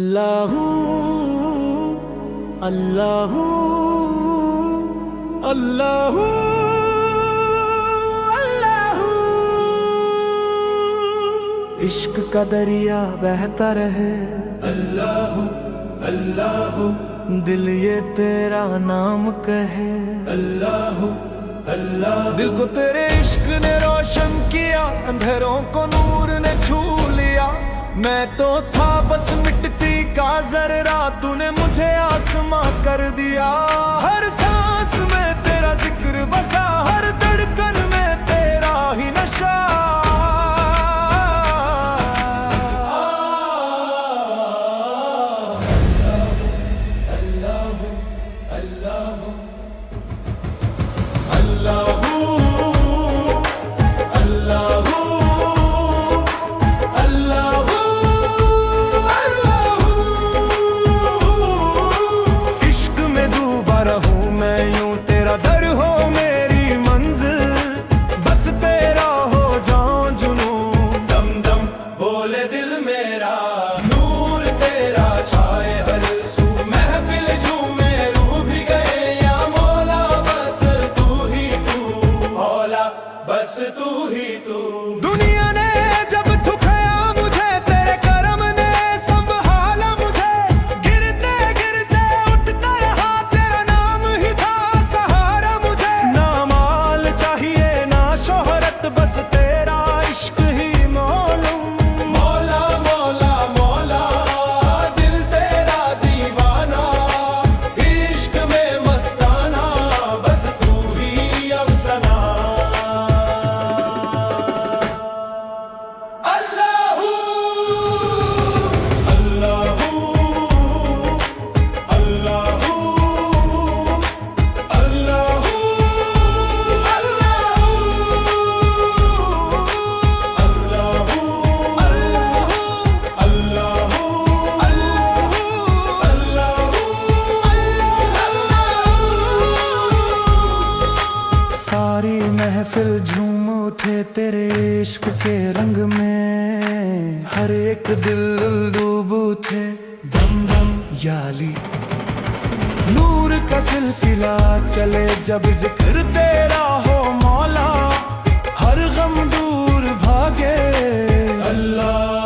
अल्लाहू अल्लाहू अल्लाहू अल्लाहू। इश्क का दरिया बहता रहे अल्लाहू अल्लाहू। दिल ये तेरा नाम कहे अल्लाहू अल्लाहू। दिल को तेरे इश्क ने रोशन किया, अंधेरों को नूर ने छू लिया। मैं तो था बस मिट्टी का जर्रा, तूने मुझे आसमां कर दिया। हर सांस में तेरा जिक्र बसा, हर धड़कन में तेरा ही नशा। अल्लाहू अल्लाहू अल्लाहू अल्लाहू अल्लाहू अल्लाहू। इश्क में डूबा रहूं मैं यूं, तेरा दर हो मेरी मंजिल। बस तेरा हो जाऊं जुनूं, दम दम बोले दिल मेरा। नूर तेरा छाए हर सू, महफिल झूमे रूह भी गए। या मौला बस तू ही तू, मौला बस तू ही तू। दुनिया ने जब थुकाया मुझे, तेरे करम ने संभाला मुझे। गिरते गिरते उठता रहा, तेरा नाम ही था सहारा मुझे। ना माल चाहिए ना शोहरत, बस तेरा इश्क ही मालूम। मौला मौला मौला, दिल तेरा दीवाना। इश्क में मस्ताना, बस तू ही अफसाना। अल्लाहू अल्लाहू अल्लाहू अल्लाहू अल्लाहू अल्लाहू अल्लाहू। सारी महफिल झूम उठे तेरे इश्क के रंग में। हर एक दिल डूब उठे दम दम याली। नूर का सिलसिला चले जब जिक्र तेरा हो मौला। हर गम दूर भागे अल्लाह